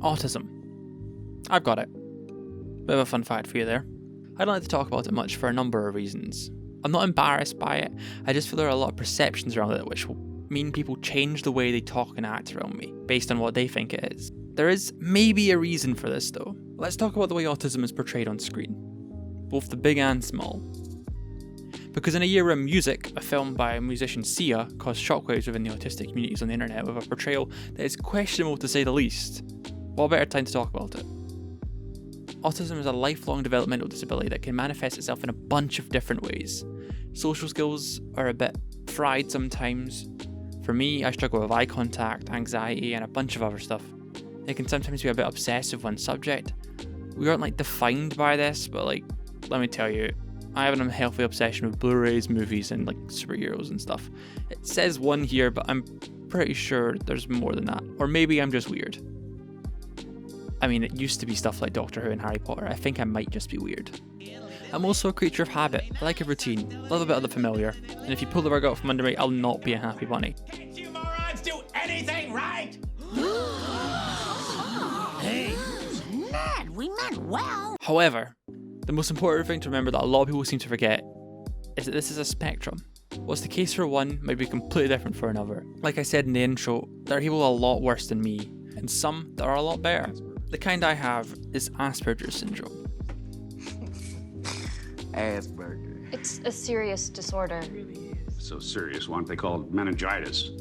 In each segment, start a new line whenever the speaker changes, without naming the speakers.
Autism. I've got it. Bit of a fun fact for you there. I don't like to talk about it much for a number of reasons. I'm not embarrassed by it, I just feel there are a lot of perceptions around it which will mean people change the way they talk and act around me, based on what they think it is. There is maybe a reason for this though. Let's talk about the way autism is portrayed on screen, both the big and small. Because in a year where music, a film by musician Sia, caused shockwaves within the autistic communities on the internet with a portrayal that is questionable to say the least, what better time to talk about it? Autism is a lifelong developmental disability that can manifest itself in a bunch of different ways. Social skills are a bit fried sometimes. For me, I struggle with eye contact, anxiety, and a bunch of other stuff. It can sometimes be a bit obsessive on subject. We aren't defined by this, but let me tell you, I have an unhealthy obsession with Blu-rays, movies, and superheroes and stuff. It says one here, but I'm pretty sure there's more than that. Or maybe I'm just weird. I mean, it used to be stuff like Doctor Who and Harry Potter. I think I might just be weird. I'm also a creature of habit. I like a routine, love a bit of the familiar, and if you pull the rug out from under me, I'll not be a happy bunny.
Can't you morons do anything right?
Hey, man, we meant well.
However, the most important thing to remember that a lot of people seem to forget is that this is a spectrum. What's the case for one might be completely different for another. Like I said in the intro, there are people a lot worse than me, and some that are a lot better. The kind I have is Asperger's syndrome.
Asperger.
It's a serious disorder.
So serious one they call meningitis.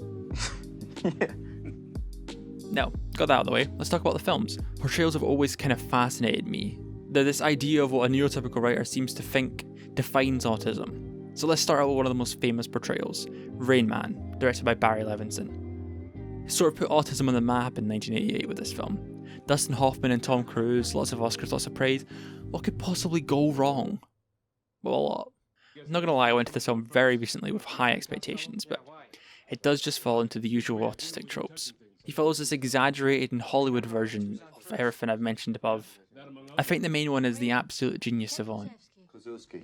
No, got that out of the way. Let's talk about the films. Portrayals have always kind of fascinated me. They're this idea of what a neurotypical writer seems to think defines autism. So let's start out with one of the most famous portrayals, Rain Man, directed by Barry Levinson. He sort of put autism on the map in 1988 with this film. Dustin Hoffman and Tom Cruise, lots of Oscars, lots of praise. What could possibly go wrong? Well, a lot. I'm not gonna lie, I went to this film very recently with high expectations, but it does just fall into the usual autistic tropes. He follows this exaggerated and Hollywood version of everything I've mentioned above. I think the main one is the absolute genius savant.
Ted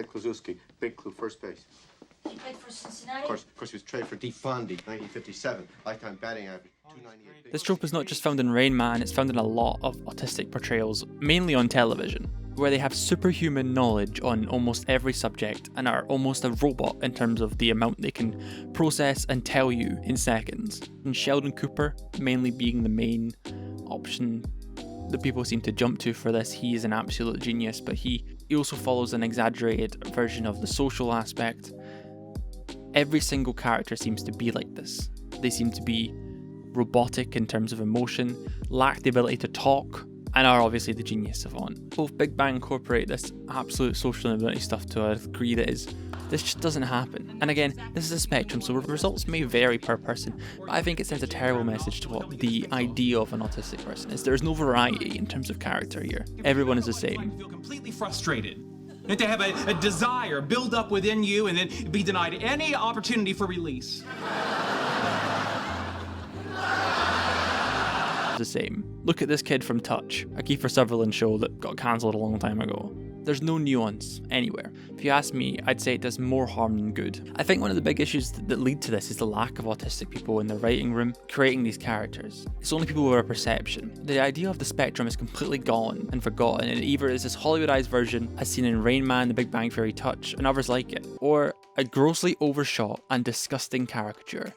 Kluszewski, big clue, first base.
He played for Cincinnati?
Of course, he was traded for Defondi, 1957, lifetime batting average, 298.
This trope is not just found in Rain Man, it's found in a lot of autistic portrayals, mainly on television, where they have superhuman knowledge on almost every subject and are almost a robot in terms of the amount they can process and tell you in seconds. And Sheldon Cooper mainly being the main option that people seem to jump to for this. He is an absolute genius, but he also follows an exaggerated version of the social aspect. Every single character seems to be like this. They seem to be robotic in terms of emotion, lack the ability to talk, and are obviously the genius savant. Both Big Bang incorporate this absolute social inability stuff to a degree that is, this just doesn't happen. And again, this is a spectrum, so results may vary per person, but I think it sends a terrible message to what the idea of an autistic person is. There's no variety in terms of character here. Everyone is the same.
Feel completely frustrated. And to have a desire build up within you and then be denied any opportunity for release.
The same. Look at this kid from Touch, a Kiefer Sutherland show that got cancelled a long time ago. There's no nuance anywhere. If you ask me, I'd say it does more harm than good. I think one of the big issues that lead to this is the lack of autistic people in the writing room creating these characters. It's only people with a perception. The idea of the spectrum is completely gone and forgotten, and it either is this Hollywoodized version as seen in Rain Man, The Big Bang Theory, Touch, and others like it, or a grossly overshot and disgusting caricature.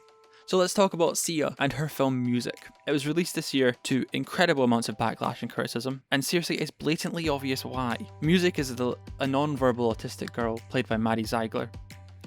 So let's talk about Sia and her film Music. It was released this year to incredible amounts of backlash and criticism, and seriously, it's blatantly obvious why. Music is a non-verbal autistic girl played by Maddie Ziegler,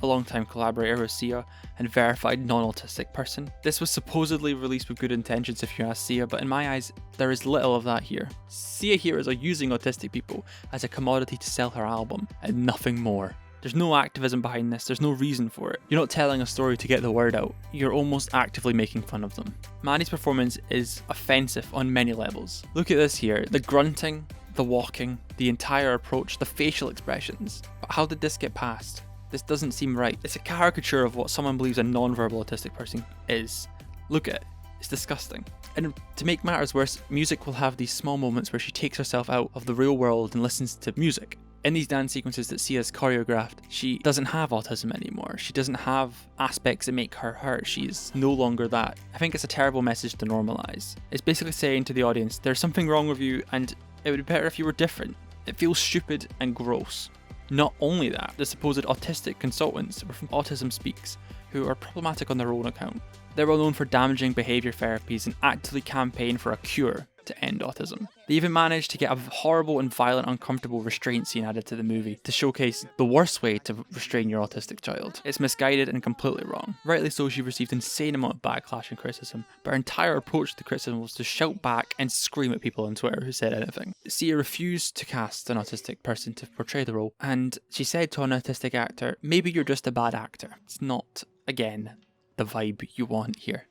a long-time collaborator with Sia and verified non-autistic person. This was supposedly released with good intentions if you ask Sia, but in my eyes, there is little of that here. Sia heroes are using autistic people as a commodity to sell her album, and nothing more. There's no activism behind this, there's no reason for it. You're not telling a story to get the word out, you're almost actively making fun of them. Maddie's performance is offensive on many levels. Look at this here, the grunting, the walking, the entire approach, the facial expressions. But how did this get past? This doesn't seem right. It's a caricature of what someone believes a non-verbal autistic person is. Look at it, it's disgusting. And to make matters worse, Music will have these small moments where she takes herself out of the real world and listens to music. In these dance sequences that Sia's choreographed, she doesn't have autism anymore. She doesn't have aspects that make her her. She's no longer that. I think it's a terrible message to normalize. It's basically saying to the audience, there's something wrong with you and it would be better if you were different. It feels stupid and gross. Not only that, the supposed autistic consultants from Autism Speaks, who are problematic on their own account. They're well known for damaging behaviour therapies and actively campaign for a cure to end autism. They even managed to get a horrible and violent, uncomfortable restraint scene added to the movie to showcase the worst way to restrain your autistic child. It's misguided and completely wrong. Rightly so, she received an insane amount of backlash and criticism, but her entire approach to the criticism was to shout back and scream at people on Twitter who said anything. Sia refused to cast an autistic person to portray the role, and she said to an autistic actor, maybe you're just a bad actor. It's not, again, the vibe you want here.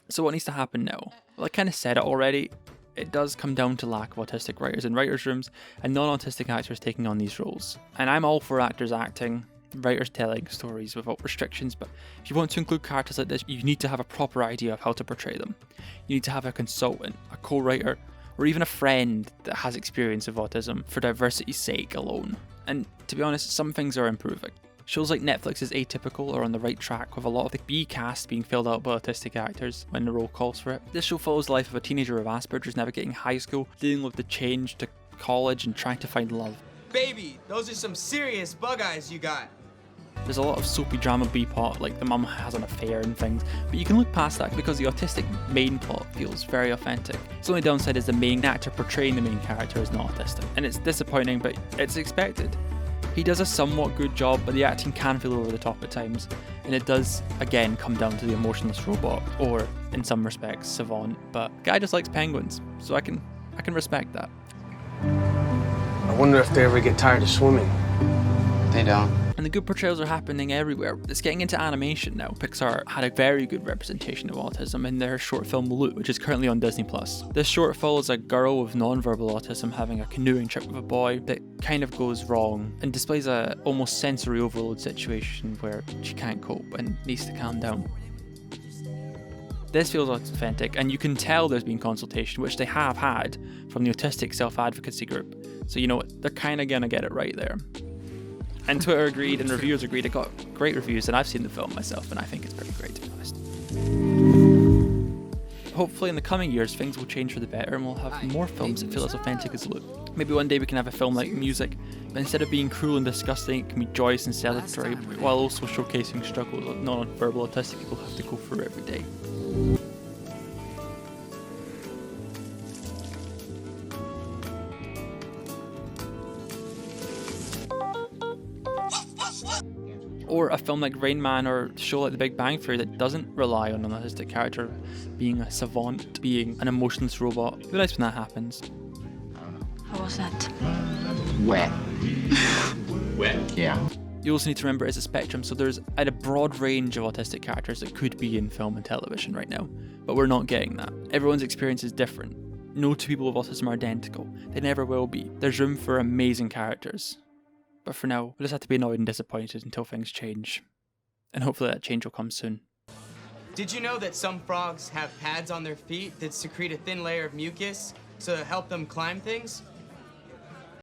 So what needs to happen now? Well, I kind of said it already. It does come down to lack of autistic writers in writers' rooms and non-autistic actors taking on these roles. And I'm all for actors acting, writers telling stories without restrictions, but if you want to include characters like this, you need to have a proper idea of how to portray them. You need to have a consultant, a co-writer, or even a friend that has experience of autism for diversity's sake alone. And to be honest, some things are improving. Shows like Netflix's Atypical are on the right track, with a lot of the B cast being filled out by autistic actors when the role calls for it. This show follows the life of a teenager with Asperger's navigating high school, dealing with the change to college and trying to find love.
Baby, those are some serious bug eyes you got.
There's a lot of soapy drama B-plot, like the mum has an affair and things, but you can look past that because the autistic main plot feels very authentic. Its only downside is the main actor portraying the main character is not autistic, and it's disappointing, but it's expected. He does a somewhat good job, but the acting can feel over the top at times, and it does, again, come down to the emotionless robot, or, in some respects, savant, but the guy just likes penguins, so I can respect that.
I wonder if they ever get tired of swimming.
They don't.
And the good portrayals are happening everywhere. It's getting into animation now. Pixar had a very good representation of autism in their short film Loot, which is currently on Disney+. This short follows a girl with non-verbal autism having a canoeing trip with a boy that kind of goes wrong and displays a almost sensory overload situation where she can't cope and needs to calm down. This feels authentic, and you can tell there's been consultation, which they have had from the Autistic self-advocacy group. So you know what, they're kind of gonna get it right there. And Twitter agreed and reviewers agreed. It got great reviews, and I've seen the film myself and I think it's pretty great, to be honest. Hopefully in the coming years things will change for the better and we'll have more films that feel as authentic as Loot. Maybe one day we can have a film like Music, but instead of being cruel and disgusting, it can be joyous and celebratory while also showcasing struggles that non-verbal autistic people have to go through every day. Or a film like Rain Man or a show like The Big Bang Theory that doesn't rely on an autistic character being a savant, being an emotionless robot. It'd be nice when that happens.
How was that?
Wet. Wet? Yeah.
You also need to remember it's a spectrum, so there's a broad range of autistic characters that could be in film and television right now, but we're not getting that. Everyone's experience is different. No two people with autism are identical. They never will be. There's room for amazing characters. But for now, we'll just have to be annoyed and disappointed until things change. And hopefully that change will come soon.
Did you know that some frogs have pads on their feet that secrete a thin layer of mucus so to help them climb things?